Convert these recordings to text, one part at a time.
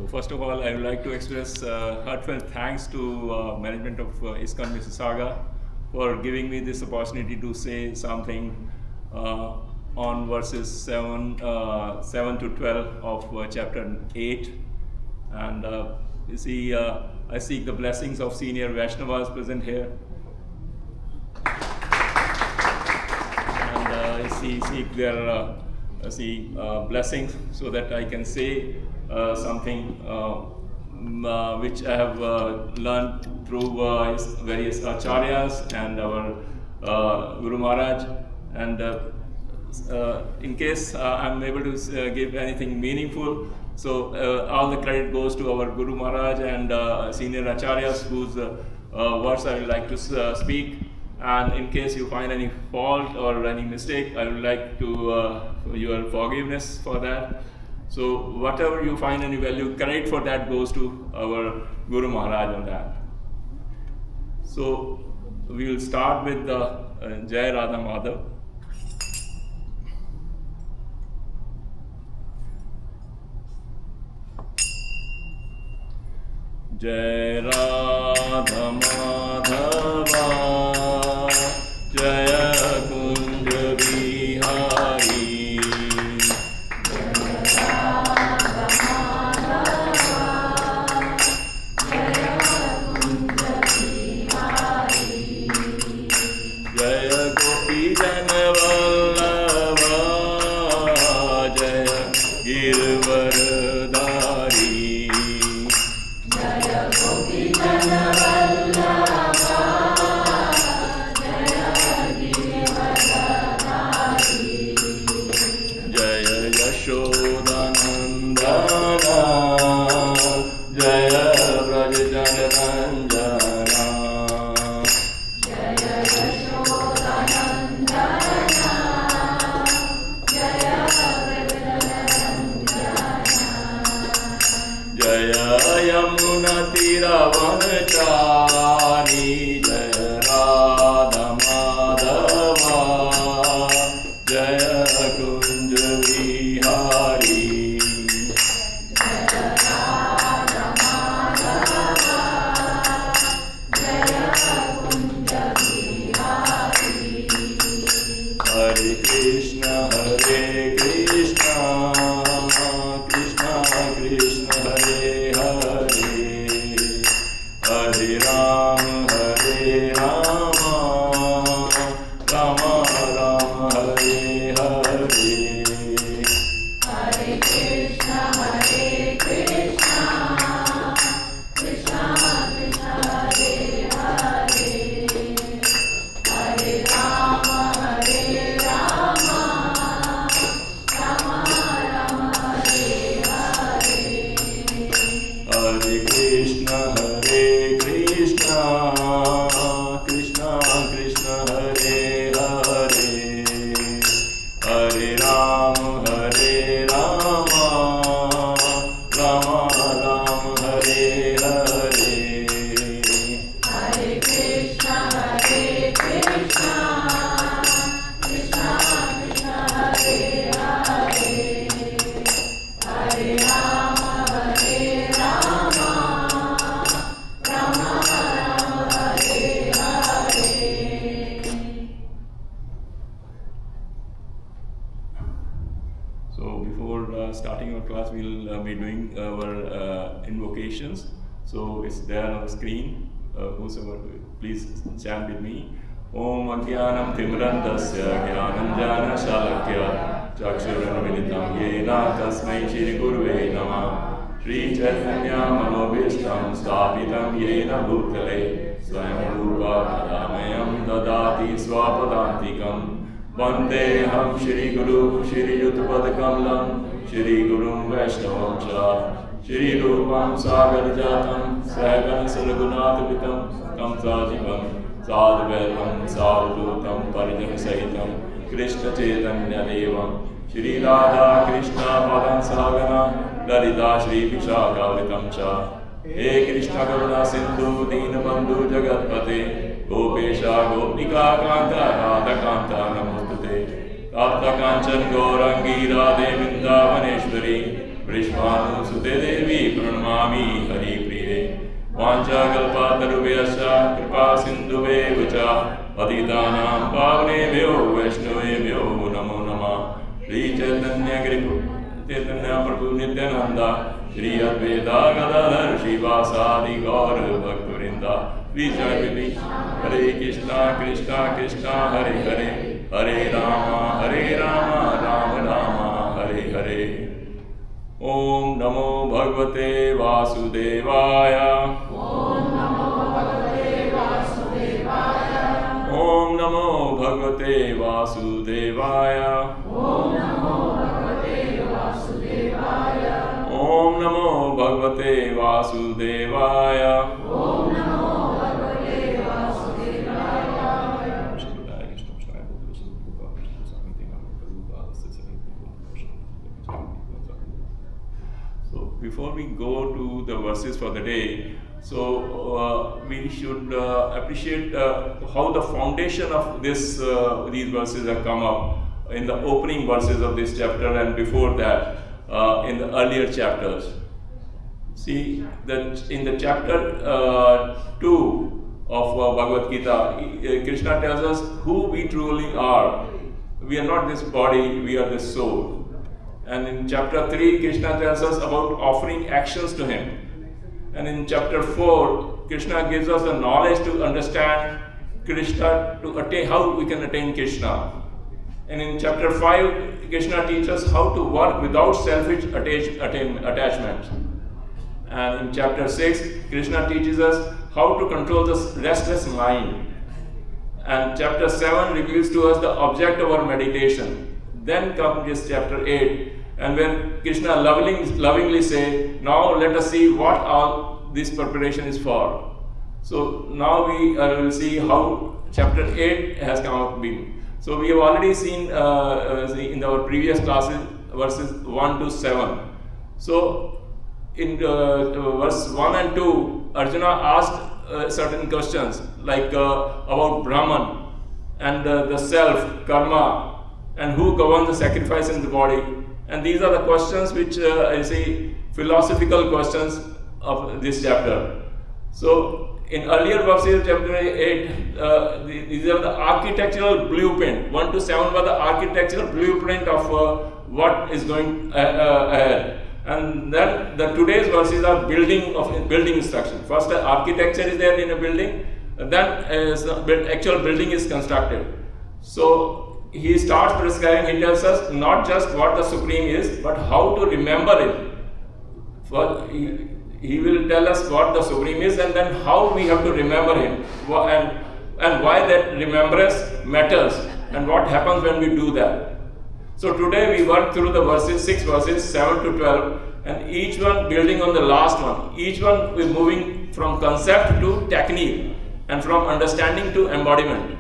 So first of all, I would like to express heartfelt thanks to management of ISKCON Mississauga for giving me this opportunity to say something on verses 7 to 12 of chapter 8. And you see, I seek the blessings of senior Vaishnavas present here. And I seek their blessings so that I can say something which I have learned through various acharyas and our Guru Maharaj. And in case I'm able to give anything meaningful, so all the credit goes to our Guru Maharaj and senior acharyas whose words I would like to speak. And in case you find any fault or any mistake, I would like to your forgiveness for that. So whatever you find any value, credit for that goes to our Guru Maharaj on that. So we will start with the Jai Radha Madhav. Jai Radha Madhava Jaya Kunja Bihari Jaya Gopi Jana Vallabha Jaya Girvardhari Jaya Gopi Jana Vallabha Jaya Girvardhari Jaya Yashodanandana Jaya Brajjananjana Jaya Yashodanandana Jaya Brajjananjana Jaya Yamuna Tiravanachari Jaya Radha Madhava Jaya Kunja Vihari Jaya Radha Madhava Jaya Kunja Vihari Hare Krishna Krishna Krishna Hare Hare Hare Rama Rama Rama Hare Hare Hare Krishna Krishna Krishna Hare Hare Hare Rama Rama Rama Hare Hare Hare Krishna Krishna Krishna Hare Hare Hare Rama Rama Rama Hare Hare Hare Krishna Krishna Krishna Hare Hare Hare Rama Rama Rama Hare Hare. So before starting our class, we'll be doing our invocations. So it's there on the screen. Whosoever, please chant with me. Om Ajnanam Timrandasya Jnananjana Shalakya Chakshuranmilitam Yena Tasmai Shri Guruve Namah Shri Chaitanya Manobhishtam Sthapitam Yena Bhutale Swayam Rupa Ramayam Dadati Swapadantikam Vandeham Shri Guru Shri Yutpadakalam Shri Gurum Vaishnavam Cha Shri Rupam Sagar Jatam Sagan Salagunathavitam Tam Sajivam Sadhvetam Sadhutam Parijan Sahitam Krishna Chaitanya Devam Shri Radha Krishna Padan Sagana Lalita Shri Vishakavitam Cha He Krishna Karuna Sindhu Deenabandhu Jagatpate Gopesha Gopika Kanta Radha Kanta Namostate Tapta Kanchan Gaurangi Radhe Vrindavaneshwari Vrishvanu Sute Devi Pranam प्रणमामि हरिप्रिये वाञ्छाकल्पतरुभ्यश्च कृपा सिन्धुभ्येव च पतितानां पावनेभ्यो वैष्णवेभ्यो नमो नमः। श्री चैतन्य प्रभु नित्यानंद श्री अद्वैता गदाधर श्रीवासादि गौर भक्तवृंदा please join with me. हरे कृष्णा कृष्णा कृष्णा हरे हरे, हरे राम राम राम हरे हरे। ओम नमो भगवते वासुदेवाय। ओम नमो भगवते वासुदेवाय। ओम नमो भगवते वासुदेवाय। ओम नमो भगवते वासुदेवाय। ओम नमो भगवते वासुदेवाय। ओम नमो भगवते वासुदेवाय। So before we go to the verses for the day, we should appreciate how the foundation of these verses have come up in the opening verses of this chapter and before that in the earlier chapters. See that in the chapter 2 of Bhagavad Gita, Krishna tells us who we truly are. We are not this body, we are this soul. And in chapter 3, Krishna tells us about offering actions to him. And in chapter 4, Krishna gives us the knowledge to understand Krishna, to attain how we can attain Krishna. And in chapter 5, Krishna teaches us how to work without selfish attachment. And in chapter 6, Krishna teaches us how to control this restless mind. And chapter 7 reveals to us the object of our meditation. Then comes this chapter 8, and when Krishna lovingly say, now let us see what all this preparation is for. So now we will see how chapter 8 has come up being. So we have already seen in our previous classes verses 1 to 7. So in verse 1 and 2, Arjuna asked certain questions like about Brahman and the self, karma, and who governs the sacrifice in the body. And these are the questions which I say philosophical questions of this chapter. So in earlier verses, chapter 8, these are the architectural blueprint. 1 to 7 were the architectural blueprint of what is going ahead. And then the today's verses are building instruction. First, the architecture is there in a building, then actual building is constructed. So he starts prescribing, he tells us not just what the Supreme is, but how to remember it. He will tell us what the Supreme is and then how we have to remember him and why that remembrance matters and what happens when we do that. So today we work through the verses, 6 verses, 7 to 12, and each one building on the last one. Each one is moving from concept to technique and from understanding to embodiment.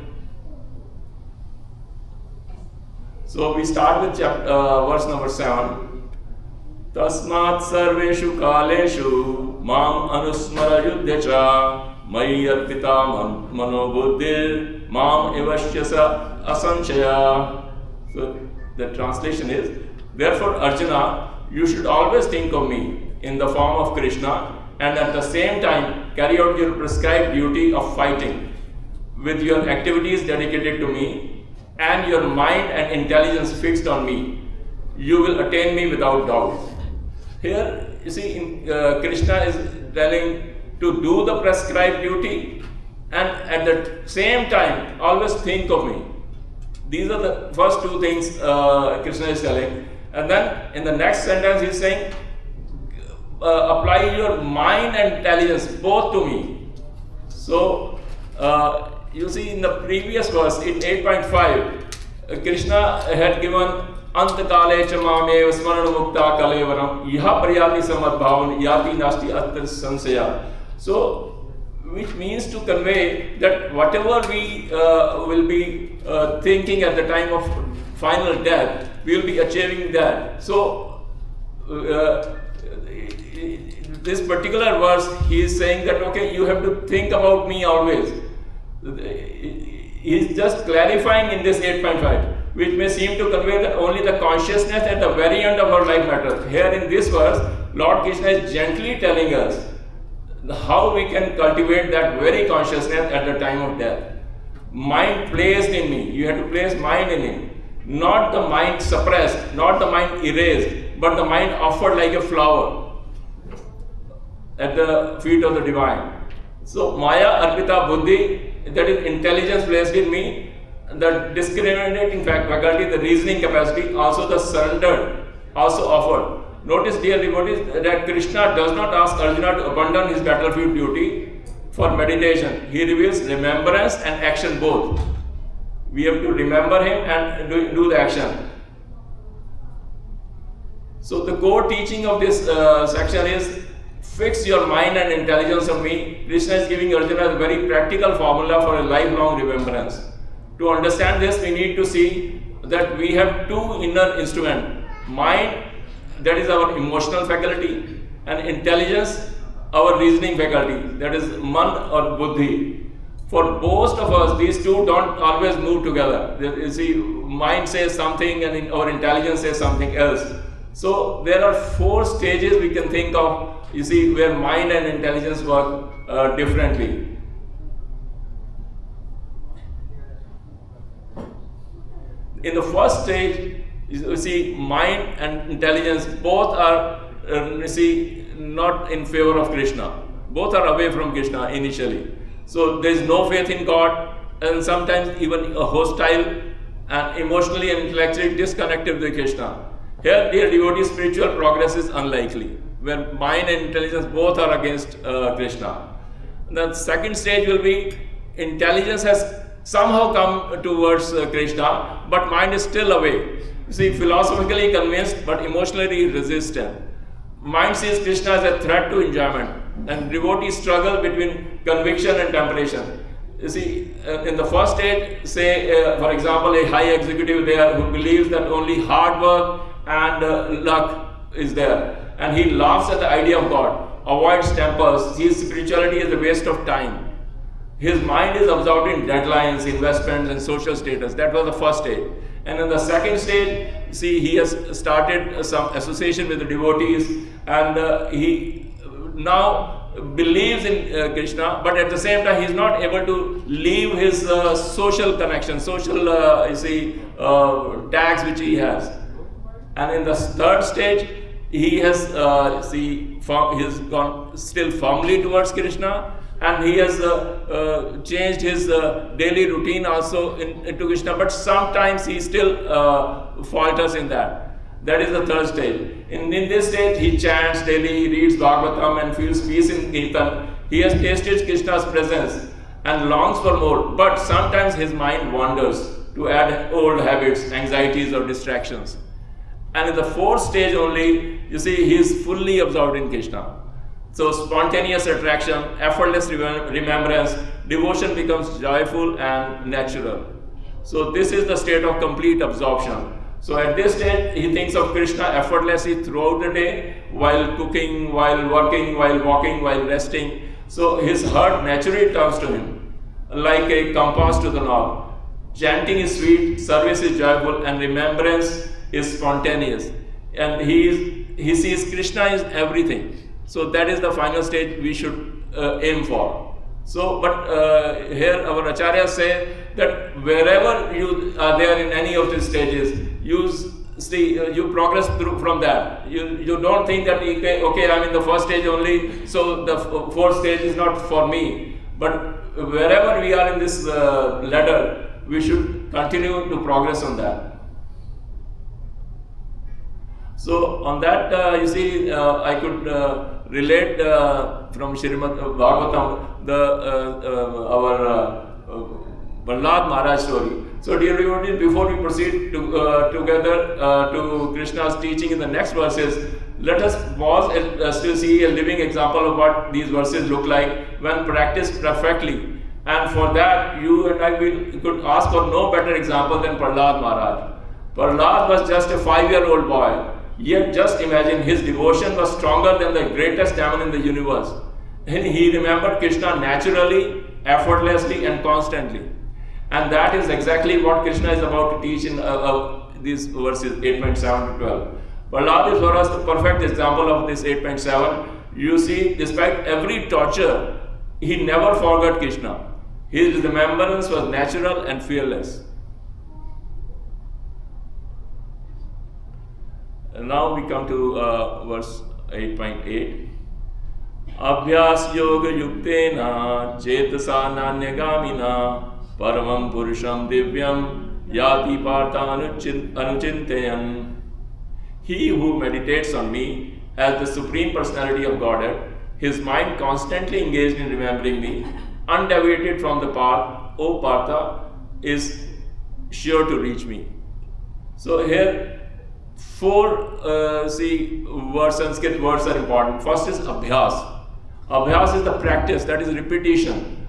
So we start with verse number 7. Tasmat sarveshu kaleshu mam anusmara yudhyacha mayi arpita manobuddhir mam evashyasa asanshaya. So the translation is, therefore Arjuna, you should always think of me in the form of Krishna and at the same time carry out your prescribed duty of fighting with your activities dedicated to me and your mind and intelligence fixed on me. You will attain me without doubt. Here, you see, Krishna is telling to do the prescribed duty and at the same time always think of me. These are the first two things Krishna is telling. And then in the next sentence he is saying, apply your mind and intelligence both to me. So, you see in the previous verse, in 8.5, Krishna had given Antakale Chamamev Smarana Mukta Kalevaram Yaha Priyati Samadbhavan Yati Nasti Attar Sansaya. So, which means to convey that whatever we will be thinking at the time of final death, we will be achieving that. So, this particular verse, he is saying that, okay, you have to think about me always. He is just clarifying in this 8.5, which may seem to convey that only the consciousness at the very end of our life matters. Here in this verse, Lord Krishna is gently telling us how we can cultivate that very consciousness at the time of death. Mind placed in me. You have to place mind in him. Not the mind suppressed, not the mind erased, but the mind offered like a flower at the feet of the divine. So Maya Arpita Buddhi, that is intelligence placed in me, the discriminating faculty, the reasoning capacity, also the surrender, also offered. Notice, dear devotees, that Krishna does not ask Arjuna to abandon his battlefield duty for meditation. He reveals remembrance and action both. We have to remember him and do the action. So the core teaching of this section is fix your mind and intelligence on me. Krishna is giving Arjuna a very practical formula for a lifelong remembrance. To understand this, we need to see that we have two inner instruments. Mind, that is our emotional faculty, and intelligence, our reasoning faculty, that is man or buddhi. For most of us, these two don't always move together. You see, mind says something and our intelligence says something else. So there are 4 stages we can think of, you see, where mind and intelligence work differently. In the first stage, you see, mind and intelligence both are, you see, not in favor of Krishna. Both are away from Krishna initially. So there is no faith in God, and sometimes even a hostile and emotionally and intellectually disconnected with Krishna. Here, dear devotees, spiritual progress is unlikely, where mind and intelligence both are against Krishna. The second stage will be intelligence has somehow come towards Krishna, but mind is still away. You see, philosophically convinced, but emotionally resistant. Mind sees Krishna as a threat to enjoyment, and devotees struggle between conviction and temptation. You see, in the first stage, say, for example, a high executive there who believes that only hard work and luck is there, and he laughs at the idea of God, avoids temples, sees spirituality as a waste of time. His mind is absorbed in deadlines, investments, and social status. That was the first stage. And in the second stage, see, he has started some association with the devotees, and he now believes in Krishna, but at the same time, he is not able to leave his social connection, social tags which he has. And in the third stage, he has gone still firmly towards Krishna, and he has changed his daily routine also into Krishna, but sometimes he still falters in that. That is the third stage. In this stage, he chants daily, reads Bhagavatam, and feels peace in Kirtan. He has tasted Krishna's presence and longs for more, but sometimes his mind wanders to add old habits, anxieties, or distractions. And in the fourth stage only, you see, he is fully absorbed in Krishna. So spontaneous attraction, effortless remembrance, devotion becomes joyful and natural. So this is the state of complete absorption. So at this stage, he thinks of Krishna effortlessly throughout the day, while cooking, while working, while walking, while resting. So his heart naturally turns to him, like a compass to the north. Chanting is sweet, service is joyful, and remembrance is spontaneous. And he sees Krishna is everything. So that is the final stage we should aim for. So, but here our acharyas say that wherever you are there in any of these stages, you progress through from that. You don't think that, okay, I'm in the first stage only, so the fourth stage is not for me. But wherever we are in this ladder, we should continue to progress on that. So on that, you see, I could relate from Srimad Bhagavatam our Prahlad Maharaj story. So dear devotees, before we proceed together to Krishna's teaching in the next verses, let us pause and still see a living example of what these verses look like when practiced perfectly. And for that, you and I could ask for no better example than Prahlad Maharaj. Prahlad was just a 5-year-old boy. Yet just imagine, his devotion was stronger than the greatest demon in the universe. And he remembered Krishna naturally, effortlessly, and constantly. And that is exactly what Krishna is about to teach in these verses 8.7 to 12. Prahlad is for us the perfect example of this 8.7. You see, despite every torture, he never forgot Krishna. His remembrance was natural and fearless. And now we come to verse 8.8. Abhyas yoga yuktena chetasa nanyagamina paramam purusham divyam yati partha anuchintayan. He who meditates on me as the Supreme Personality of Godhead, his mind constantly engaged in remembering me, undeviated from the path, O Partha, is sure to reach me. So here, four Sanskrit words are important. First is abhyas. Abhyas is the practice, that is repetition.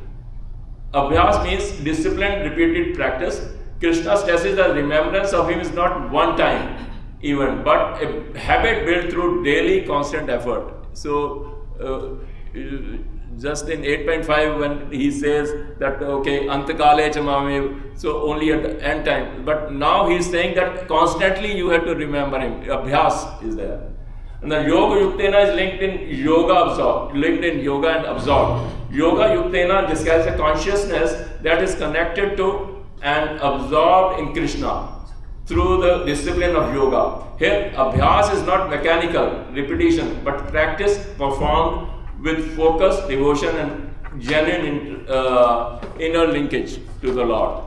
Abhyas means disciplined, repeated practice. Krishna stresses that remembrance of him is not one time event, but a habit built through daily constant effort. So, just in 8.5 when he says that, okay, antakale chamame, so only at the end time. But now he is saying that constantly you have to remember him. Abhyas is there. And the yoga yuktena is linked in yoga absorbed, linked in yoga and absorbed. Yoga yuktena describes a consciousness that is connected to and absorbed in Krishna through the discipline of yoga. Here, abhyas is not mechanical repetition, but practice performed with focus, devotion, and genuine inner linkage to the Lord.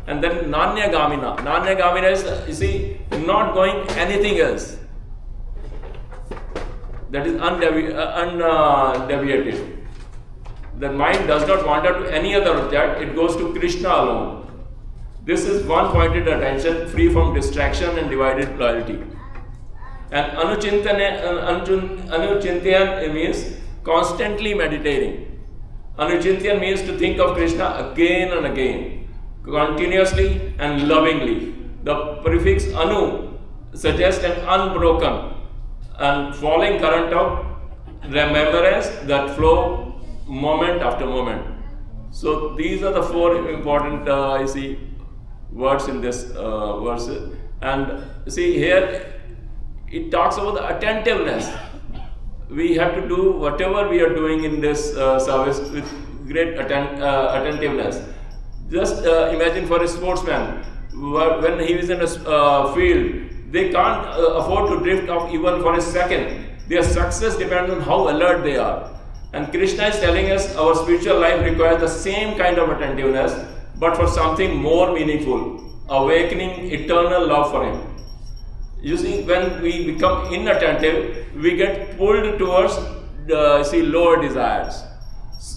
And then Nanyagamina. Nanyagamina is, you see, not going anything else. That is undeviated. The mind does not wander to any other object, it goes to Krishna alone. This is one pointed attention, free from distraction and divided loyalty. And anuchintayan means constantly meditating. Anuchintayan means to think of Krishna again and again, continuously and lovingly. The prefix anu suggests an unbroken and falling current of remembrance that flow moment after moment. So these are the four important words in this verse. And see here it talks about the attentiveness. We have to do whatever we are doing in this service with great attentiveness. Just imagine for a sportsman, when he is in a field, they can't afford to drift off even for a second. Their success depends on how alert they are. And Krishna is telling us our spiritual life requires the same kind of attentiveness, but for something more meaningful, awakening eternal love for Him. You see, when we become inattentive, we get pulled towards lower desires.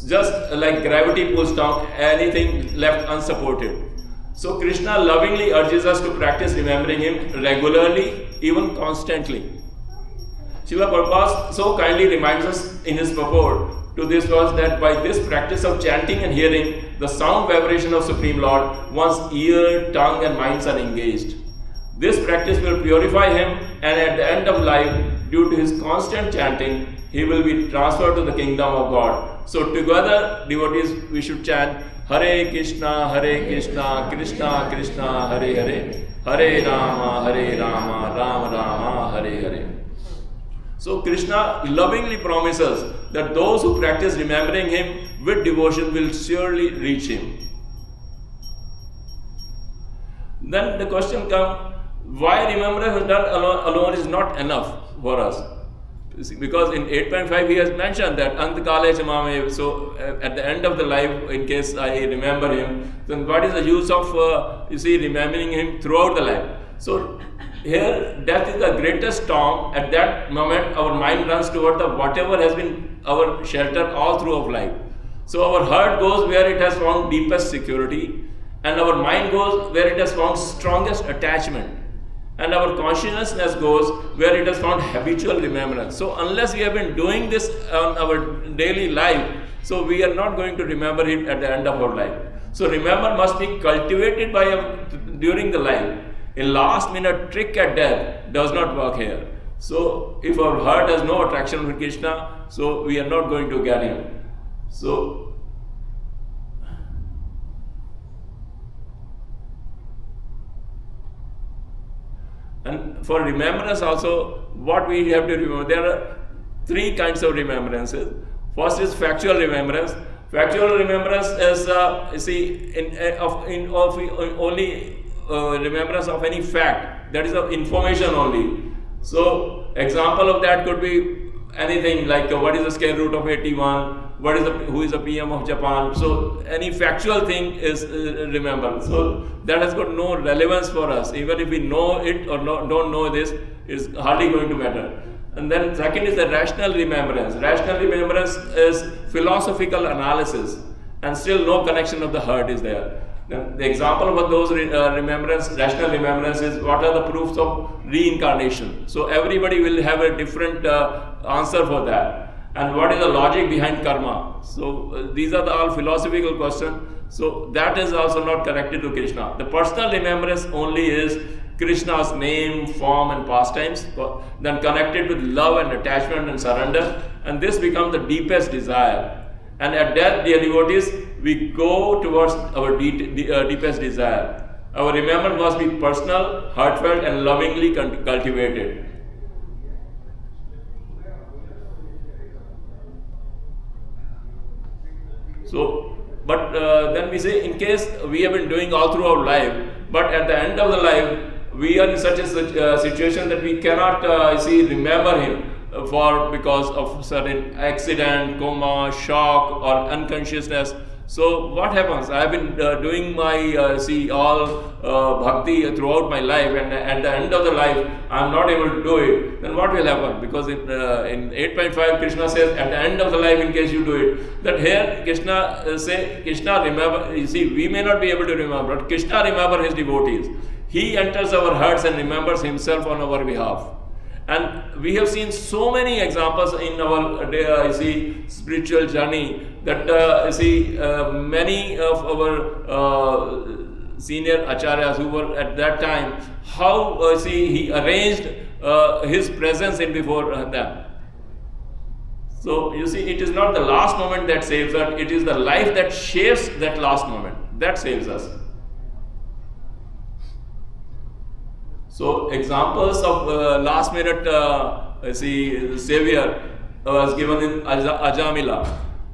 Just like gravity pulls down anything left unsupported. So Krishna lovingly urges us to practice remembering Him regularly, even constantly. Srila Prabhupada so kindly reminds us in his purport to this verse that by this practice of chanting and hearing the sound vibration of Supreme Lord, one's ear, tongue and minds are engaged. This practice will purify him, and at the end of life, due to his constant chanting, he will be transferred to the kingdom of God. So together, devotees, we should chant Hare Krishna, Krishna Krishna, Hare Hare, Hare Rama, Rama Rama, Hare Hare. So Krishna lovingly promises that those who practice remembering Him with devotion will surely reach Him. Then the question comes, why remembrance done alone is not enough for us? Because in 8.5 he has mentioned that Antakale Chamame, so at the end of the life, in case I remember Him, then what is the use of remembering Him throughout the life? So here death is the greatest storm. At that moment our mind runs toward whatever has been our shelter all through of life. So our heart goes where it has found deepest security, and our mind goes where it has found strongest attachment, and our consciousness goes where it has found habitual remembrance. So unless we have been doing this on our daily life, so we are not going to remember Him at the end of our life. So remember must be cultivated during the life. A last minute trick at death does not work here. So if our heart has no attraction for Krishna, so we are not going to get Him. So and for remembrance also, what we have to remember, there are three kinds of remembrances. First is factual remembrance. Factual remembrance is only remembrance of any fact, that is of information only. So example of that could be anything like what is the square root of 81, who is the PM of Japan. So any factual thing is remembered. So that has got no relevance for us. Even if we know it or don't know this, it's hardly going to matter. And then second is the rational remembrance. Rational remembrance is philosophical analysis, and still no connection of the heart is there. Then the example of those rational remembrance is what are the proofs of reincarnation. So everybody will have a different answer for that. And what is the logic behind karma? So these are all philosophical questions. So that is also not connected to Krishna. The personal remembrance only is Krishna's name, form and pastimes, then connected with love and attachment and surrender, and this becomes the deepest desire. And at death, dear devotees, we go towards our deepest desire. Our remembrance must be personal, heartfelt and lovingly cultivated. So, but then we say, in case we have been doing all through our life, but at the end of the life, we are in such a situation that we cannot remember him because of certain accident, coma, shock or unconsciousness. So what happens? I have been doing my bhakti throughout my life, and at the end of the life I am not able to do it. Then what will happen? Because in 8.5 Krishna says at the end of the life, in case you do it, that here Krishna Krishna remember. You see, we may not be able to remember, but Krishna remember his devotees. He enters our hearts and remembers himself on our behalf. And we have seen so many examples in our spiritual journey that many of our senior acharyas who were at that time, how he arranged his presence in before them. So you see, it is not the last moment that saves us, it is the life that shapes that last moment that saves us. So examples of last minute savior was given in Ajamila.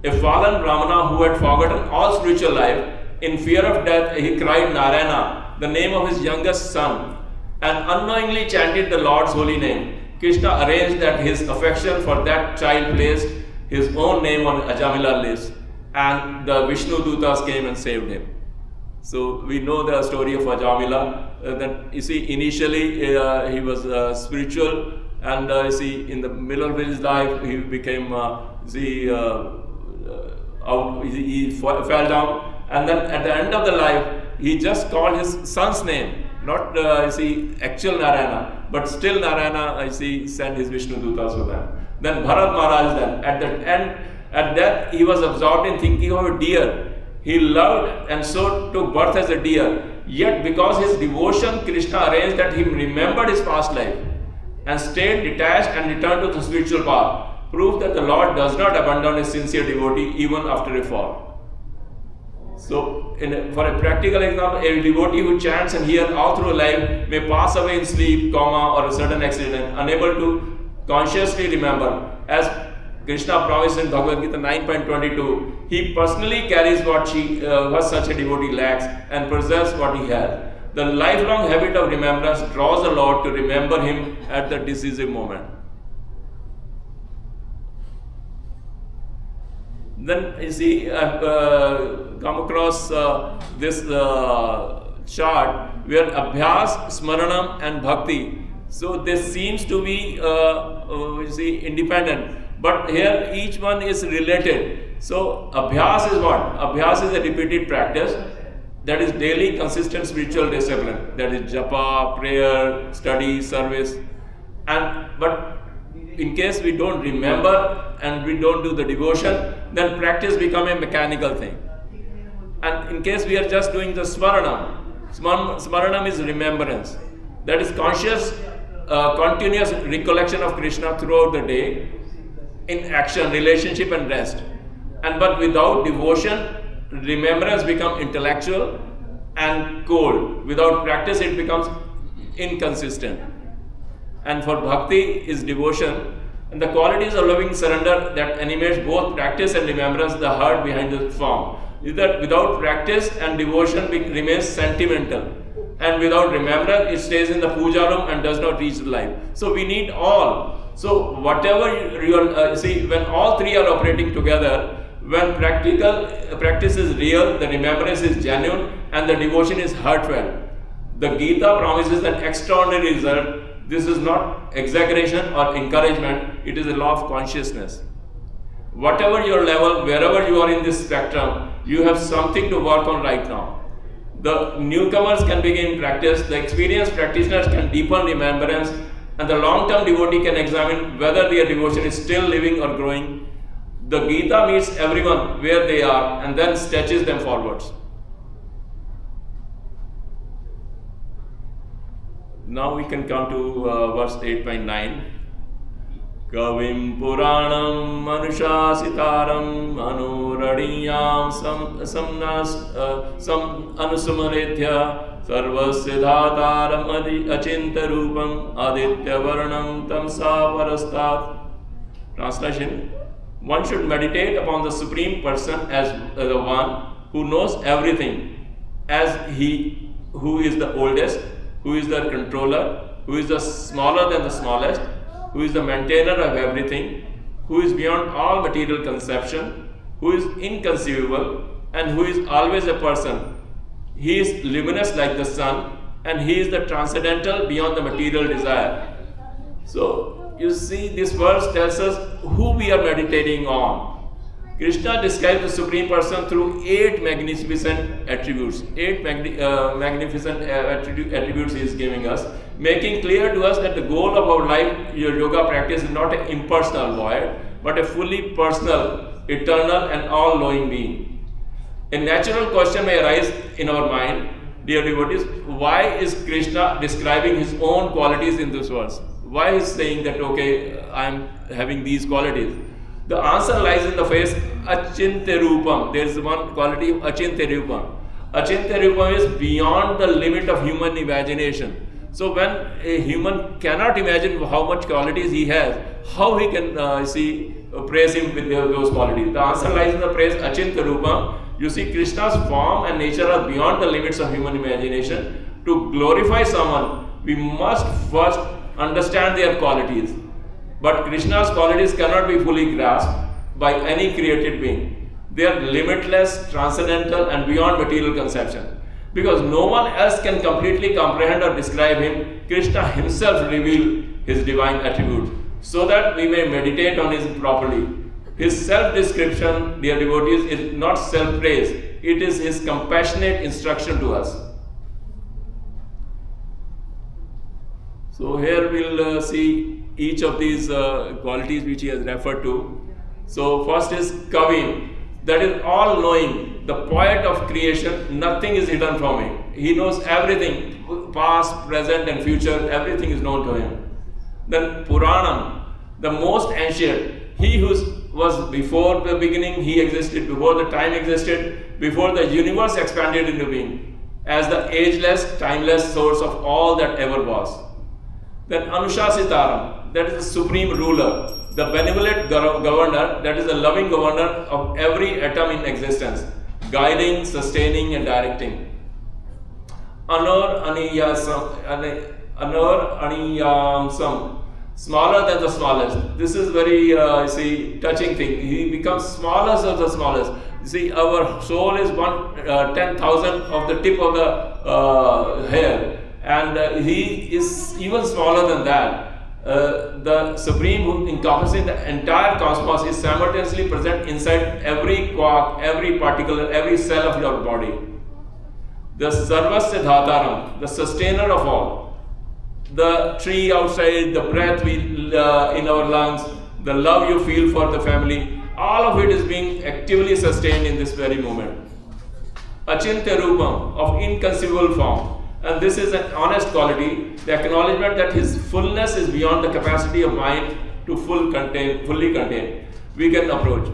A fallen Brahmana who had forgotten all spiritual life, in fear of death he cried Narayana, the name of his youngest son, and unknowingly chanted the Lord's holy name. Krishna arranged that his affection for that child placed his own name on Ajamila list, and the Vishnu Dutas came and saved him. So we know the story of Ajamila. That initially he was spiritual, and in the middle of his life he became he fell down, and then at the end of the life he just called his son's name, not actual Narayana, but still Narayana sent his Vishnu Dutas for them. Then Bharat Maharaj, then at death he was absorbed in thinking of a deer. He loved and so took birth as a deer. Yet because his devotion, Krishna arranged that he remembered his past life and stayed detached and returned to the spiritual path. Proof that the Lord does not abandon his sincere devotee even after a fall. So for a practical example, a devotee who chants and hears all through life may pass away in sleep, coma or a sudden accident, unable to consciously remember. As Krishna promised in Bhagavad Gita 9.22, he personally carries what such a devotee lacks and preserves what he has. The lifelong habit of remembrance draws the Lord to remember him at the decisive moment. Then I've come across this chart where Abhyas, Smaranam and Bhakti. So this seems to be independent. But here each one is related. So Abhyas is what? Abhyas is a repeated practice, that is daily consistent spiritual discipline. That is japa, prayer, study, service. But in case we don't remember and we don't do the devotion, then practice becomes a mechanical thing. And in case we are just doing the Smaranam is remembrance. That is conscious, continuous recollection of Krishna throughout the day, in action, relationship and rest. But without devotion, remembrance becomes intellectual and cold. Without practice, it becomes inconsistent. and for bhakti is devotion, and the qualities of loving surrender that animates both practice and remembrance, the heart behind the form. Is that without practice and devotion remains sentimental, and without remembrance it stays in the puja room and does not reach the life. So we need all. So whatever you see, when all three are operating together, when practice is real, the remembrance is genuine, and the devotion is heartfelt, the Gita promises an extraordinary result. This is not exaggeration or encouragement, it is a law of consciousness. Whatever your level, wherever you are in this spectrum, you have something to work on right now. The newcomers can begin practice, the experienced practitioners can deepen remembrance, and the long-term devotee can examine whether their devotion is still living or growing. The Gita meets everyone where they are and then stretches them forwards. Now we can come to verse 8.9. Kavim Puranam Manushasitaram Anuradiyam Sam Anusumaretya Sarvasya Dhataram Achinta Rupam Aditya Varnam Tamsa Parastat. Translation: one should meditate upon the Supreme Person as the one who knows everything, as he who is the oldest, who is the controller, who is the smaller than the smallest, who is the maintainer of everything, who is beyond all material conception, who is inconceivable, and who is always a person. He is luminous like the sun, and he is the transcendental beyond the material desire. So, you see, this verse tells us who we are meditating on. Krishna describes the Supreme Person through 8 magnificent attributes. 8 magnificent attributes he is giving us, making clear to us that the goal of our life, your yoga practice, is not an impersonal void, but a fully personal, eternal, and all-knowing being. A natural question may arise in our mind, dear devotees, why is Krishna describing his own qualities in this verse? Why is saying that, okay, I am having these qualities? The answer lies in the phrase Achintya Rupam. There is one quality of Achintya Rupam. Achintya Rupam is beyond the limit of human imagination. So when a human cannot imagine how much qualities he has, how he can praise him with those qualities? The answer lies in the phrase Achintya Rupam. You see, Krishna's form and nature are beyond the limits of human imagination. To glorify someone, we must first understand their qualities. But Krishna's qualities cannot be fully grasped by any created being. They are limitless, transcendental, and beyond material conception. Because no one else can completely comprehend or describe him, Krishna himself revealed his divine attributes, so that we may meditate on him properly. His self-description, dear devotees, is not self-praise. It is his compassionate instruction to us. So here we'll see each of these qualities which he has referred to. So first is Kavim, that is all-knowing, the poet of creation. Nothing is hidden from him. He knows everything, past, present, and future. Everything is known to him. Then Puranam, the most ancient, he who was before the beginning, he existed, before the time existed, before the universe expanded into being, as the ageless, timeless source of all that ever was. Then Anushasitaram, that is the supreme ruler, the benevolent governor, that is the loving governor of every atom in existence, guiding, sustaining, and directing. Anur Aniyamsam, smaller than the smallest. This is very touching thing. He becomes smallest of the smallest. You see, our soul is 10,000 of the tip of the hair. And he is even smaller than that. The Supreme, who encompassing the entire cosmos, is simultaneously present inside every quark, every particle, every cell of your body. The Sarvasya Dhataram, the sustainer of all. The tree outside, the breath in our lungs, the love you feel for the family, all of it is being actively sustained in this very moment. Achintya Rupam, of inconceivable form. And this is an honest quality, the acknowledgement that his fullness is beyond the capacity of mind to fully contain. We can approach.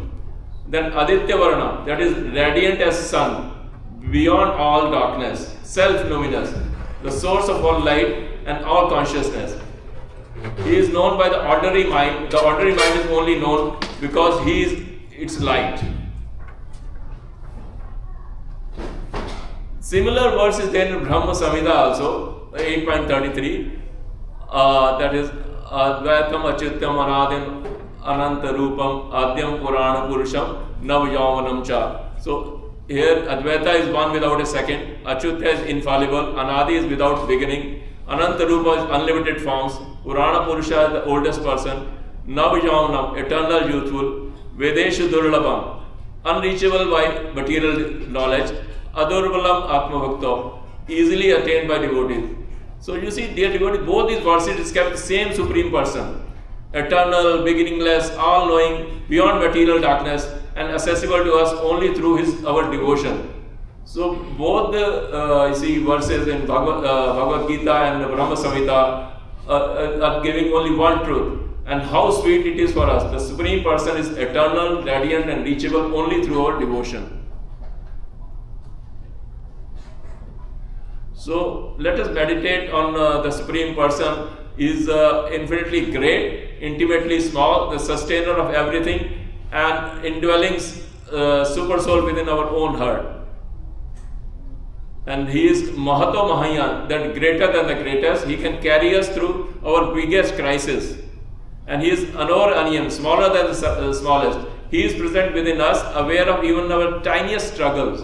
Then Aditya Varna, that is radiant as sun, beyond all darkness, self-luminous, the source of all light and all consciousness. He is known by the ordinary mind. The ordinary mind is only known because he is its light. Similar verse is there in Brahma Samhita also, 8.33. That is Advaitam Achityam Anadim Ananta Rupam Adyam Purana Purusham Nav Yavanam Cha. So here Advaita is one without a second, Achyutya is infallible, Anadi is without beginning, Ananta Rupa is unlimited forms, Purana Purusha is the oldest person, Nav Yavanam, eternal youthful, Vedeshu Durlabham, unreachable by material knowledge, Adurbalam Atma Bhakta, easily attained by devotees. So you see, dear devotees, both these verses describe the same Supreme Person, eternal, beginningless, all-knowing, beyond material darkness, and accessible to us only through our devotion. So both the verses in Bhagavad Gita and Brahma Samhita are giving only one truth. And how sweet it is for us. The Supreme Person is eternal, radiant, and reachable only through our devotion. So let us meditate on the Supreme Person. He is infinitely great, intimately small, the sustainer of everything, and indwelling super soul within our own heart. And he is Mahato Mahayan, that greater than the greatest. He can carry us through our biggest crisis. And he is Anor Aniyam, smaller than the smallest. He is present within us, aware of even our tiniest struggles.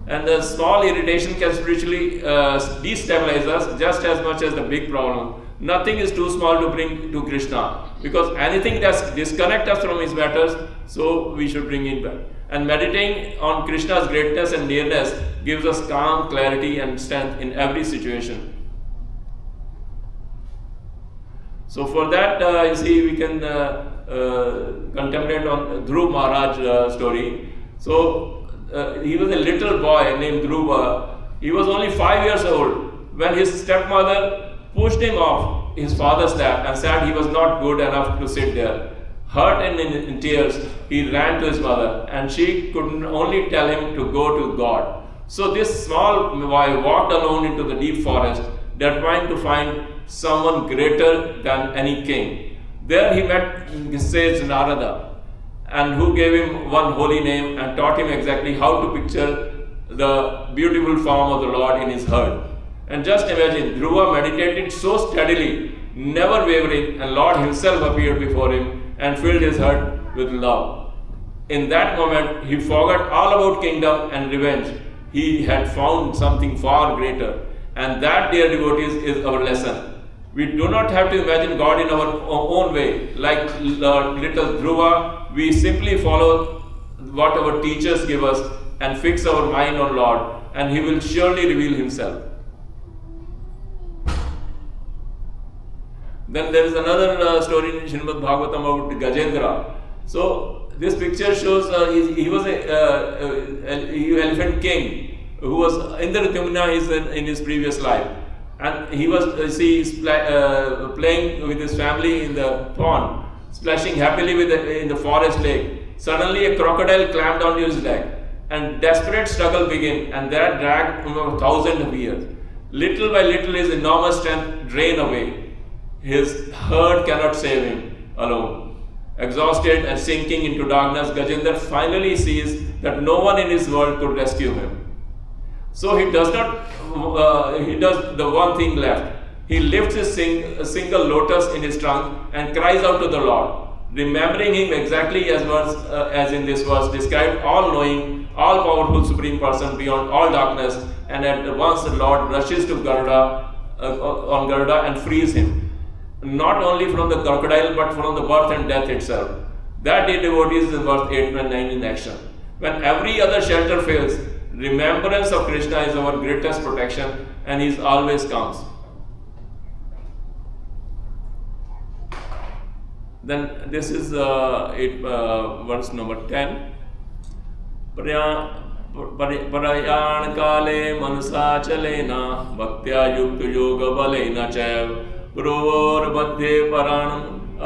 And the small irritation can spiritually destabilize us just as much as the big problem. Nothing is too small to bring to Krishna, because anything that disconnects us from his matters, so we should bring it back. And meditating on Krishna's greatness and nearness gives us calm, clarity, and strength in every situation. So for that, we can contemplate on Dhruv Maharaj story. So he was a little boy named Dhruva. He was only 5 years old when his stepmother pushed him off his father's lap and said he was not good enough to sit there. Hurt and in tears, he ran to his mother, and she could only tell him to go to God. So this small boy walked alone into the deep forest, determined to find someone greater than any king. There he met sage Narada, and who gave him one holy name and taught him exactly how to picture the beautiful form of the Lord in his heart. And just imagine, Dhruva meditated so steadily, never wavering, and Lord himself appeared before him and filled his heart with love. In that moment, he forgot all about kingdom and revenge. He had found something far greater. And that, dear devotees, is our lesson. We do not have to imagine God in our own way. Like little Dhruva, we simply follow what our teachers give us and fix our mind on Lord, and he will surely reveal himself. Then there is another story in Srimad Bhagavatam about Gajendra. So this picture shows he was a elephant king who was Indra in his previous life, and he was playing with his family in the pond, splashing happily in the forest lake. Suddenly a crocodile clamped onto his leg, and desperate struggle began, and that dragged over thousands of years. Little by little his enormous strength drained away. His herd cannot save him alone. Exhausted and sinking into darkness, Gajendra finally sees that no one in his world could rescue him. So he does the one thing left. He lifts a single lotus in his trunk and cries out to the Lord, remembering him exactly as in this verse, described all-knowing, all-powerful Supreme Person beyond all darkness, and at once the Lord rushes to on Garuda and frees him. Not only from the crocodile, but from the birth and death itself. That, dear devotees, is verse 8 and 9 in action. When every other shelter fails, remembrance of Krishna is our greatest protection, and he always comes. Then this is verse number 10. Parayan kale manasa chalena bhaktya yukta yoga balena chaiv Puror Badhe Paranam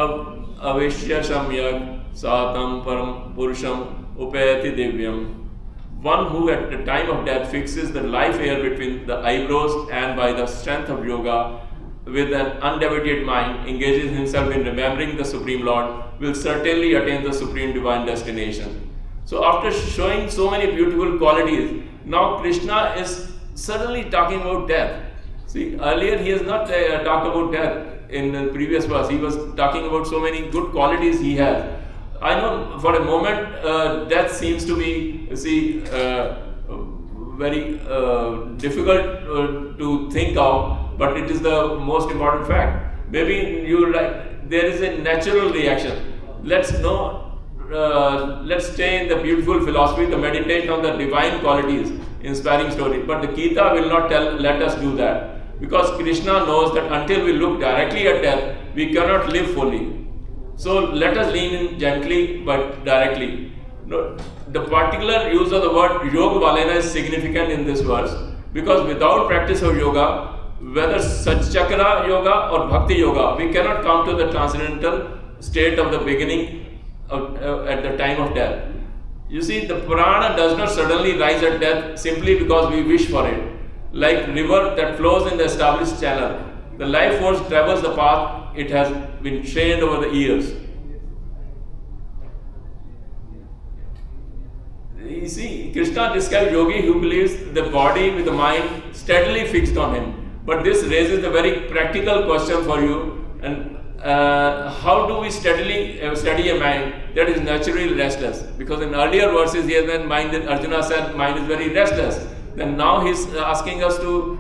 Avishya Samyak Satam Param Purusham Upayati Divyam. One who at the time of death fixes the life air between the eyebrows and by the strength of yoga with an undivided mind engages himself in remembering the Supreme Lord will certainly attain the supreme divine destination. So after showing so many beautiful qualities, now Krishna is suddenly talking about death. See, earlier he has not talked about death in the previous verse. He was talking about so many good qualities he has. I know for a moment death seems to be, very difficult to think of, but it is the most important fact. Maybe there is a natural reaction. Let's stay in the beautiful philosophy, the meditation on the divine qualities, inspiring story. But the Gita will not let us do that, because Krishna knows that until we look directly at death, we cannot live fully. So let us lean in gently but directly. The particular use of the word yoga valena is significant in this verse, because without practice of yoga, whether Satchakra yoga or Bhakti yoga, we cannot come to the transcendental state of the beginning at the time of death. You see, the prana does not suddenly rise at death simply because we wish for it. Like river that flows in the established channel, the life force travels the path it has been trained over the years. You see, Krishna describes yogi who believes the body with the mind steadily fixed on him. But this raises a very practical question for you. And how do we steady a mind that is naturally restless? Because in earlier verses here, when Arjuna said mind is very restless. Then now he's asking us to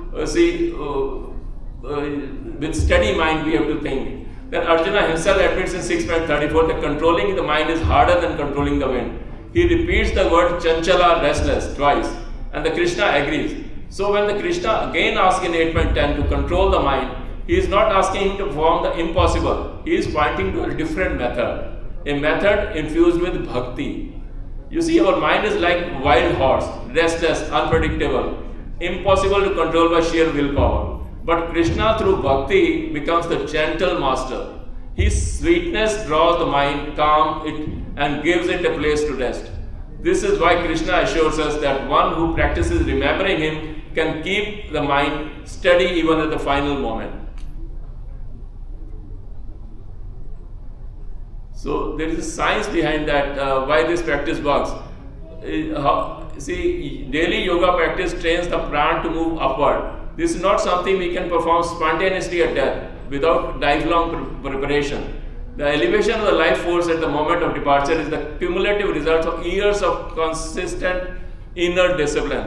with steady mind we have to think. Then Arjuna himself admits in 6.34 that controlling the mind is harder than controlling the wind. He repeats the word chanchala, restless, twice, and the Krishna agrees. So when the Krishna again asks in 8.10 to control the mind, he is not asking him to perform the impossible. He is pointing to a different method, a method infused with bhakti. You see, our mind is like wild horse, restless, unpredictable, impossible to control by sheer willpower. But Krishna through bhakti becomes the gentle master. His sweetness draws the mind, calms it, and gives it a place to rest. This is why Krishna assures us that one who practices remembering him can keep the mind steady even at the final moment. So there is a science behind that, why this practice works. Daily yoga practice trains the prana to move upward. This is not something we can perform spontaneously at death without lifelong preparation. The elevation of the life force at the moment of departure is the cumulative result of years of consistent inner discipline.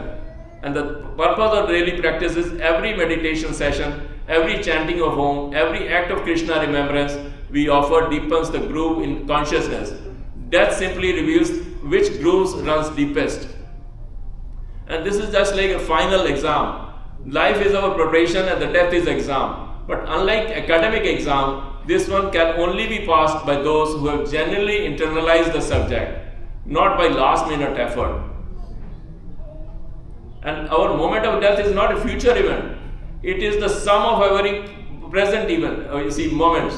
And the purpose of daily practice is every meditation session, every chanting of Om, every act of Krishna remembrance we offer deepens the groove in consciousness. Death simply reveals which grooves runs deepest. And this is just like a final exam. Life is our preparation and the death is exam. But unlike academic exam, this one can only be passed by those who have genuinely internalized the subject, not by last minute effort. And our moment of death is not a future event. It is the sum of every present event, moments.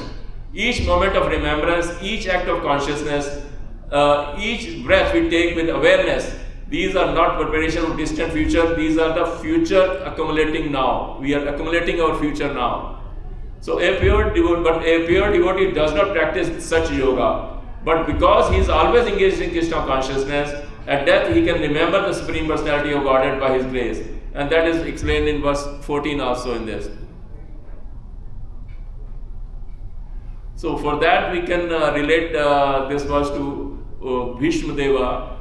Each moment of remembrance, each act of consciousness, each breath we take with awareness, these are not preparation of distant future, these are the future accumulating now. We are accumulating our future now. So a pure devotee does not practice such yoga. But because he is always engaged in Krishna consciousness, at death he can remember the Supreme Personality of Godhead by his grace. And that is explained in verse 14 also in this. So for that we can relate this verse to Bhishma Deva.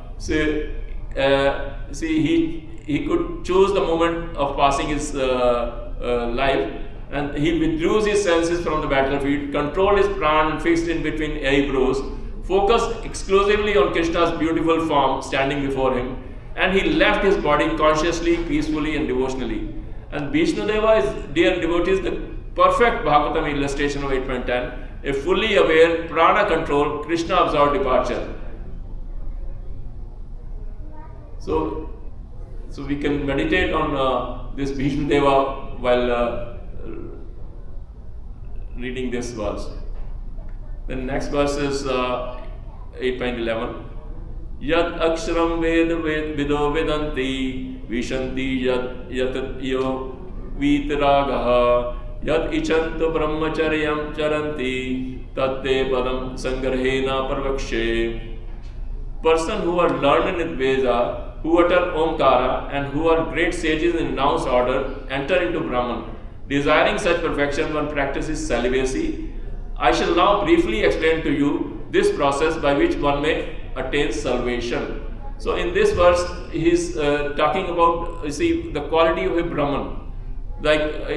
He could choose the moment of passing his life, and he withdrew his senses from the battlefield, controlled his prana and fixed in between eyebrows, focused exclusively on Krishna's beautiful form standing before him, and he left his body consciously, peacefully and devotionally. And Vishnu Deva is, dear devotees, the perfect Bhagavatam illustration of 8.10, a fully aware, prana control, Krishna absorbed departure. So we can meditate on this Bhishma Deva while reading this verse. The next verse is 8.11. Yat aksharam vido vedanti vishanti yat yo vitaragaha Yad ichantu brahmacharyam charanti tatte padam sangrahena parvakshe. Person who are learned in Veda, who utter Omkara, and who are great sages in renounced order, enter into Brahman. Desiring such perfection, one practices celibacy. I shall now briefly explain to you this process by which one may attain salvation. So, in this verse, he is talking about, you see, the quality of a Brahman. Like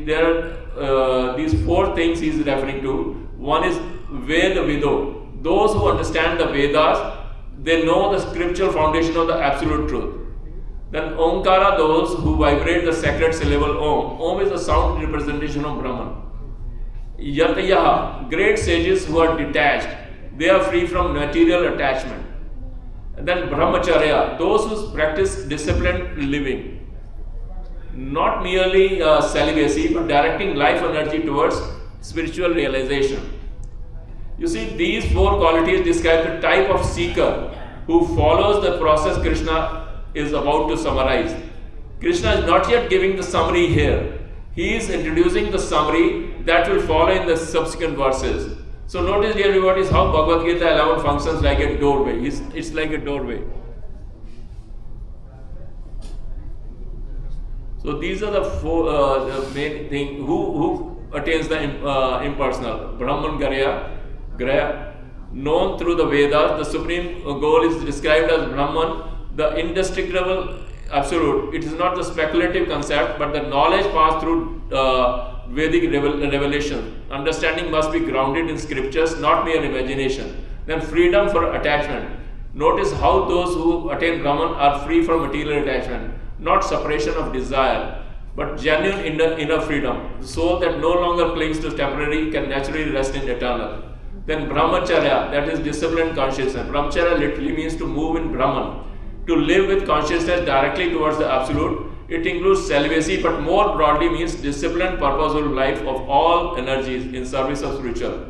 there are these four things he is referring to. One is Veda Vido. Those who understand the Vedas, they know the scriptural foundation of the absolute truth. Then Omkara, those who vibrate the sacred syllable Om. Om is a sound representation of Brahman. Yatayaha, great sages who are detached. They are free from material attachment. And then Brahmacharya, those who practice disciplined living. Not merely celibacy, but directing life energy towards spiritual realization. You see, these four qualities describe the type of seeker who follows the process Krishna is about to summarize. Krishna is not yet giving the summary here. He is introducing the summary that will follow in the subsequent verses. So notice, dear devotees, how Bhagavad Gita 11 functions like a doorway. It's like a doorway. So these are the four the main thing. Who attains the impersonal? Brahman Graya, known through the Vedas. The supreme goal is described as Brahman, the indestructible absolute. It is not the speculative concept, but the knowledge passed through Vedic revelation. Understanding must be grounded in scriptures, not mere imagination. Then freedom for attachment. Notice how those who attain Brahman are free from material attachment, not separation of desire, but genuine inner freedom. The soul that no longer clings to temporary can naturally rest in eternal. Then Brahmacharya, that is disciplined consciousness. Brahmacharya literally means to move in Brahman, to live with consciousness directly towards the absolute. It includes celibacy, but more broadly means disciplined, purposeful life of all energies in service of spiritual.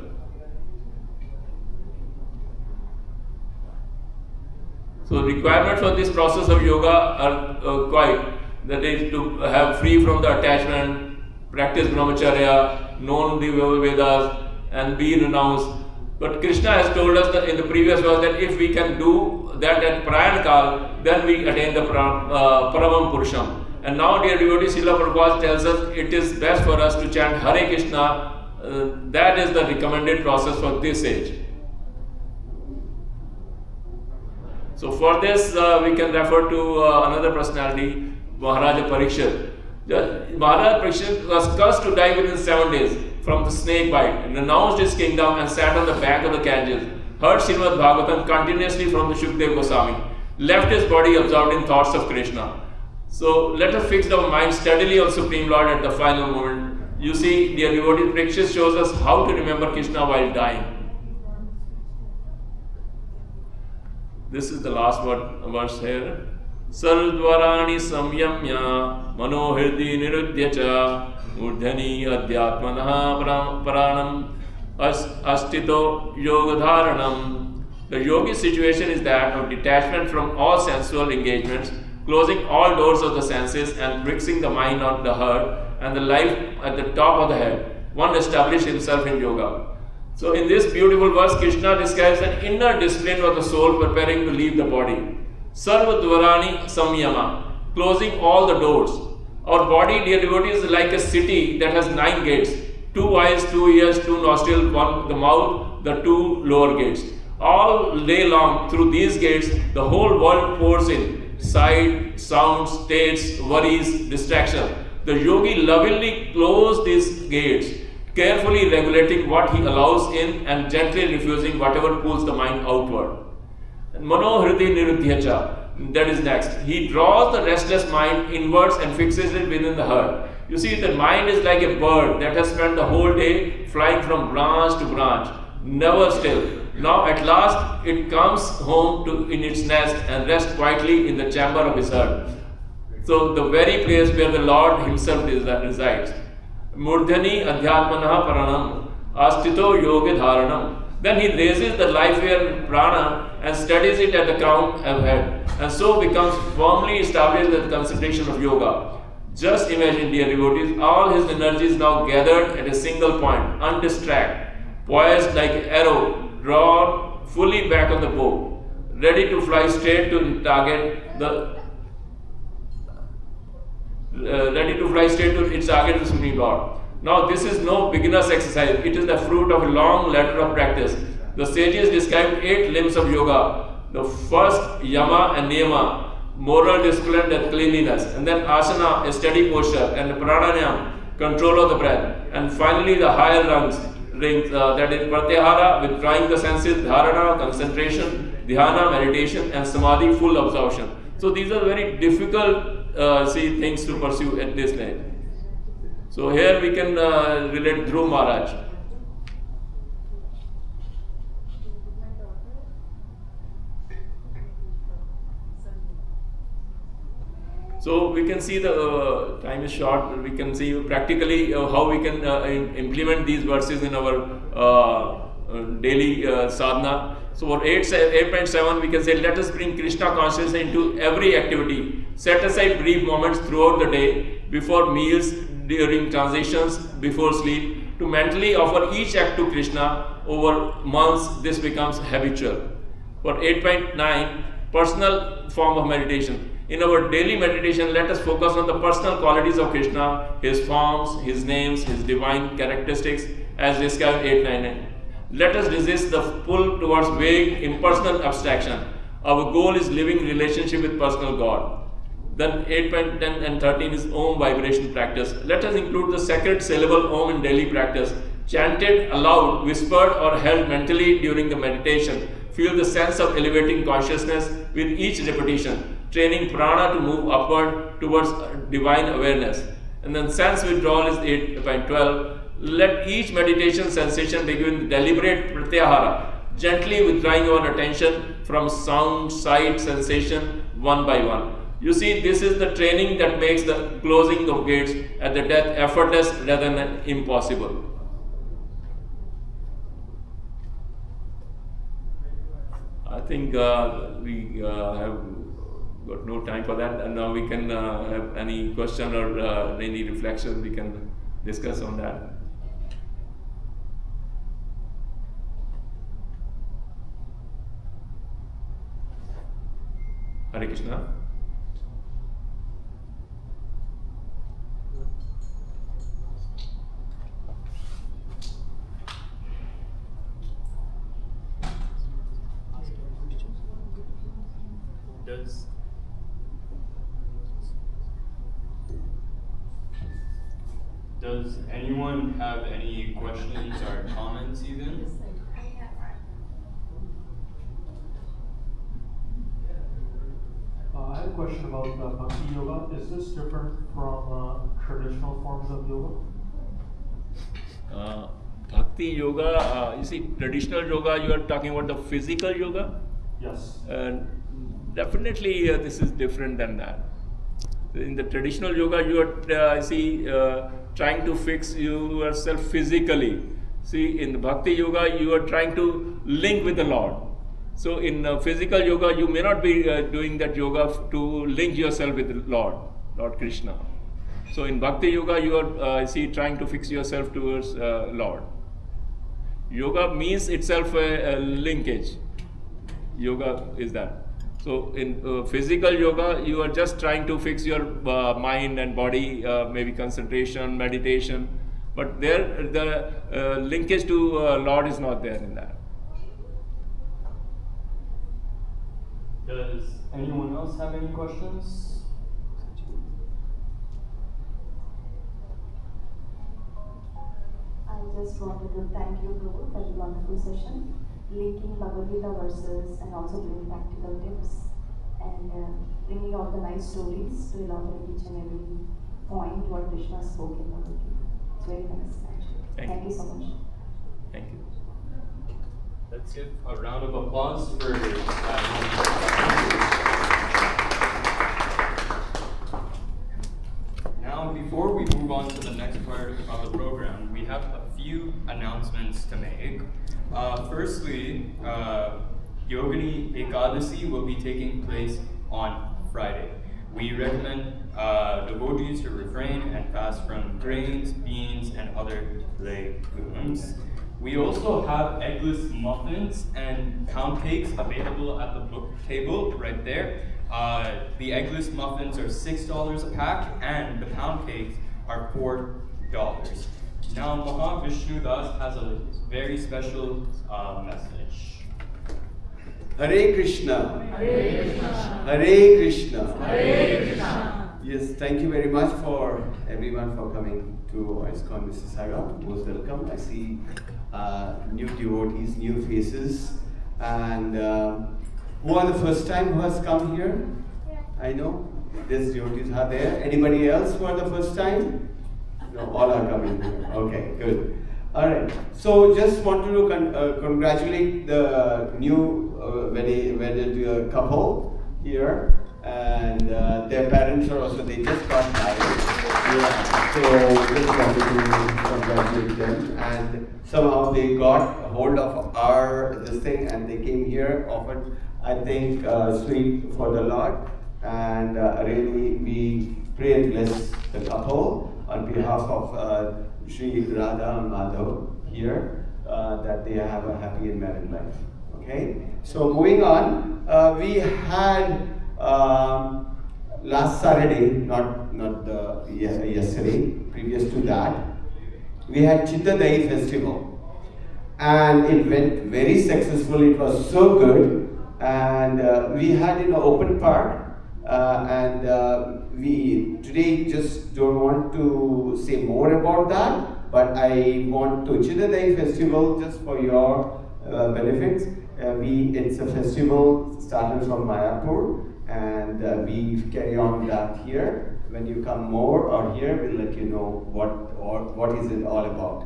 So requirements for this process of yoga are quite, that is to have free from the attachment, practice brahmacharya, known the Vedas, and be renounced. But Krishna has told us that in the previous verse that if we can do that at Prayan Kal, then we attain the Paramam Purusham. And now, dear devotees, Srila Prabhupada tells us it is best for us to chant Hare Krishna. That is the recommended process for this age. So for this, we can refer to another personality, Maharaja Parikshit. Maharaja Parikshit was cursed to die within 7 days from the snake bite, renounced his kingdom and sat on the bank of the Ganges, heard Srimad Bhagavatam continuously from the Shukdev Goswami, left his body absorbed in thoughts of Krishna. So let us fix our mind steadily on Supreme Lord at the final moment. You see, dear devotee, Parikshit shows us how to remember Krishna while dying. This is the last verse here. Sarvdvarani samyamya manohirdi nirudhyacha urdhani adhyatmanaha pranam astito yogadharanam. The yogi situation is that of detachment from all sensual engagements, closing all doors of the senses and fixing the mind on the heart and the life at the top of the head. One established himself in yoga. So in this beautiful verse, Krishna describes an inner discipline of the soul preparing to leave the body. Sarvadvarani samyama, closing all the doors. Our body, dear devotees, is like a city that has 9 gates. 2 eyes, 2 ears, 2 nostrils, 1 the mouth, the 2 lower gates. All day long through these gates, the whole world pours in. Sight, sounds, tastes, worries, distraction. The yogi lovingly closes these gates, carefully regulating what he allows in and gently refusing whatever pulls the mind outward. Manohridi nirudhyacha, that is next. He draws the restless mind inwards and fixes it within the heart. You see, the mind is like a bird that has spent the whole day flying from branch to branch, never still. Now at last it comes home in its nest and rests quietly in the chamber of his heart. So the very place where the Lord himself resides. Murdhani adhyatmanaha paranam astito yoga dharanam. Then he raises the life-air prana and studies it at the crown of head, and so becomes firmly established in the concentration of yoga. Just imagine, dear devotees, all his energy is now gathered at a single point, undistracted, poised like an arrow, drawn fully back on the bow, ready to fly straight to the target. Its target, the Supreme Lord. Now, this is no beginner's exercise. It is the fruit of a long ladder of practice. The sages described 8 limbs of yoga. The first, yama and niyama, moral discipline and cleanliness, and then asana, a steady posture, and pranayam, control of the breath, and finally the higher rings, that is pratyahara, withdrawing the senses, dharana, concentration, dhyana, meditation, and samadhi, full absorption. So these are very difficult things to pursue at this stage. So here we can relate Dhruv Maharaj. So we can see the time is short. We can see practically how we can implement these verses in our daily sadhana. So for 8.7 we can say, let us bring Krishna consciousness into every activity. Set aside brief moments throughout the day, before meals, during transitions, before sleep, to mentally offer each act to Krishna. Over months this becomes habitual. For 8.9, personal form of meditation. In our daily meditation, let us focus on the personal qualities of Krishna, his forms, his names, his divine characteristics, as described 8.9. Let us resist the pull towards vague, impersonal abstraction. Our goal is living relationship with personal God. Then 8.10 and 13 is Om vibration practice. Let us include the sacred syllable Om in daily practice, chanted aloud, whispered or held mentally during the meditation. Feel the sense of elevating consciousness with each repetition, training prana to move upward towards divine awareness. And then sense withdrawal is 8.12. Let each meditation sensation begin with deliberate pratyahara, gently withdrawing our attention from sound, sight, sensation one by one. You see, this is the training that makes the closing of gates at the death effortless rather than impossible. I think we have got no time for that, and now we can have any question or any reflection we can discuss on that. Hare Krishna. Does anyone have any questions or comments even? I have a question about Bhakti Yoga. Is this different from traditional forms of yoga? Bhakti Yoga, you see, traditional yoga, you are talking about the physical yoga? Yes. Definitely this is different than that. In the traditional yoga, you are trying to fix yourself physically. See, in the Bhakti Yoga, you are trying to link with the Lord. So in physical yoga, you may not be doing that yoga to link yourself with the Lord Krishna. So in Bhakti Yoga, you are trying to fix yourself towards Lord. Yoga means itself a linkage. Yoga is that. So in physical yoga, you are just trying to fix your mind and body, maybe concentration, meditation. But there, the linkage to Lord is not there in that. Does anyone else have any questions? I just wanted to thank you, Guru, for the wonderful session, linking Bhagavad Gita verses and also giving practical tips and bringing out the nice stories to elaborate each and every point what Krishna spoke in Bhagavad Gita. It's very nice, actually. Thank you so much. Thank you. Let's give a round of applause for Now, before we move on to the next part of the program, we have a few announcements to make. Firstly, Yogini Ekadasi will be taking place on Friday. We recommend devotees to refrain and fast from grains, beans, and other legumes. We also have eggless muffins and pound cakes available at the book table right there. The eggless muffins are $6 a pack, and the pound cakes are $4. Now, Mahavishnu Das has a very special message. Hare Krishna. Hare Krishna. Hare Krishna. Hare Krishna. Yes, thank you very much for everyone for coming to ISKCON Mississauga. Most welcome. I see new devotees, new faces. And who are the first time who has come here? I know these devotees are there. Anybody else who are the first time? No, all are coming here. Okay, good. All right. So just wanted to congratulate the new wedded couple here, and their parents are also. They just got married. Yeah. So just wanted to congratulate them, and somehow they got a hold of this thing, and they came here, offered, I think, sweet for the Lord, and really we pray and bless the couple on behalf of Sri Radha and Madhav here, that they have a happy and married life. Okay, so moving on, we had last Saturday, not yesterday, previous to that, we had Chittadai festival, and it went very successful. It was so good, and we had in an open park, and we today just don't want to say more about that, but I want to Chittadai festival just for your benefits. It's a festival started from Mayapur, and we carry on that here. When you come more or here, we'll let you know what is it all about.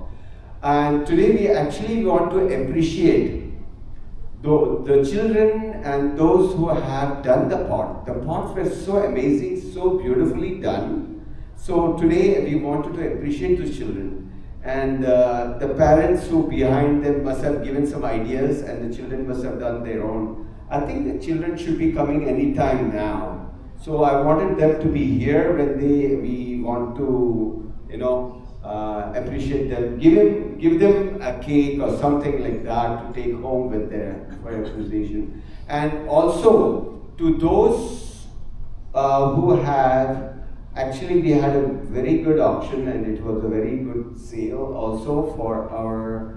And today we actually want to appreciate the children and those who have done the pot. The pots were so amazing, so beautifully done. So today we wanted to appreciate the children. And the parents who behind them must have given some ideas, and the children must have done their own. I think the children should be coming anytime now. So I wanted them to be here when we want to, appreciate them. Give them a cake or something like that to take home with them for appreciation. And also to those who have, actually we had a very good auction, and it was a very good sale also for our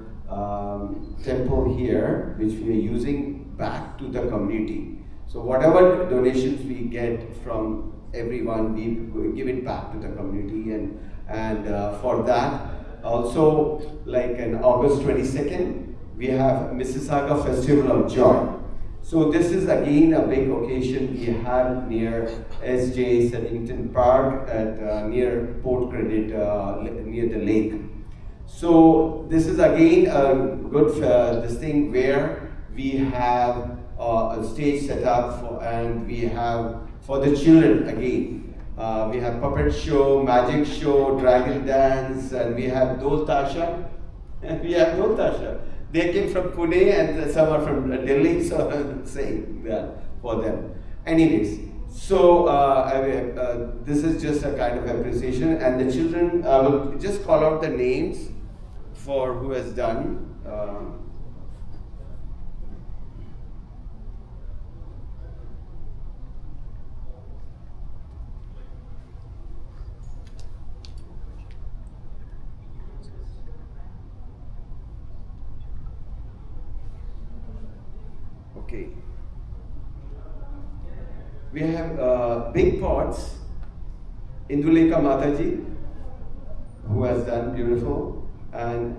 temple here, which we are using back to the community. So whatever donations we get from everyone, we give it back to the community, and for that also, like on August 22nd, we have Mississauga Festival of Joy. So this is again a big occasion we had near SJ Seddington Park at near Port Credit, near the lake. So this is again a good this thing where we have a stage set up and we have for the children again. We have puppet show, magic show, dragon dance, and we have Dol Tasha. We have Dol Tasha. They came from Pune and some are from Delhi, so I'm saying that for them. Anyways, so this is just a kind of appreciation, and the children, I will just call out the names for who has done. Okay. We have big pots. Induleka Mataji, who has done beautiful, and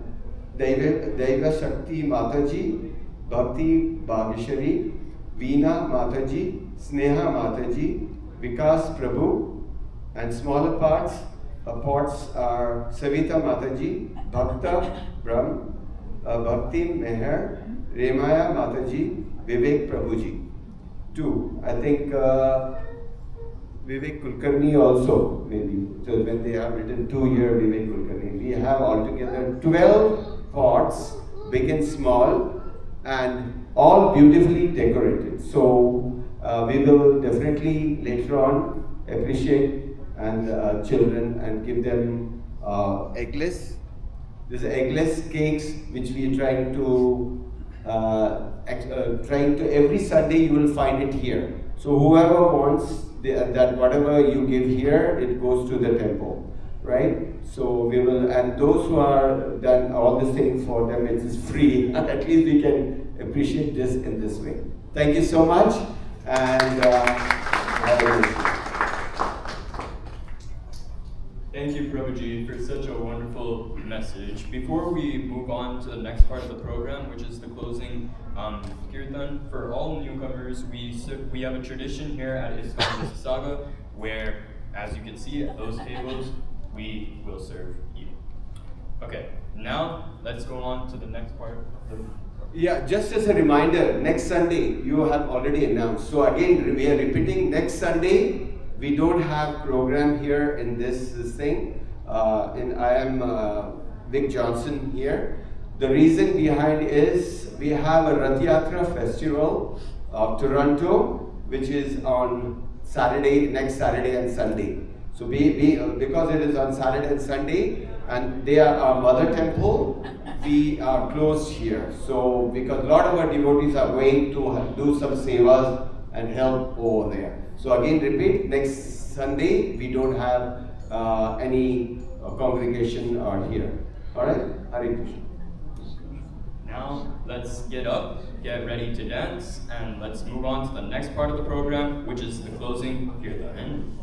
Daiva Shakti Mataji, Bhakti Bhageshwari, Veena Mataji, Sneha Mataji, Vikas Prabhu, and smaller pots are Savita Mataji, Bhakta Brahm, Bhakti Meher, Remaya Mataji, Vivek Prabhuji. Two, I think Vivek Kulkarni also, maybe. So when they have written 2 here, Vivek Kulkarni. We have altogether 12 pots, big and small, and all beautifully decorated. So we will definitely later on appreciate and children and give them eggless. There's eggless cakes which we are trying to every Sunday you will find it here. So whoever wants that whatever you give here, it goes to the temple, right? So we will, and those who are done all this thing for them, it is free. At least we can appreciate this in this way. Thank you so much, and Thank you, Prabhuji, for such a wonderful message. Before we move on to the next part of the program, which is the closing kirtan, for all newcomers, we have a tradition here at ISKCON Mississauga where, as you can see at those tables, we will serve you. Okay, now let's go on to the next part of the program. yeah, just as a reminder, next Sunday you have already announced. So again, we are repeating next Sunday. We don't have program here in this thing. I am Vic Johnson here. The reason behind is we have a Rath Yatra festival of Toronto, which is on Saturday, next Saturday and Sunday. So because it is on Saturday and Sunday, and they are our mother temple, we are closed here. So because a lot of our devotees are going to do some sevas and help over there. So again, repeat, next Sunday we don't have any congregation here. All right, Hare Krishna. Now let's get up, get ready to dance, and let's move on to the next part of the program, which is the closing kirtan.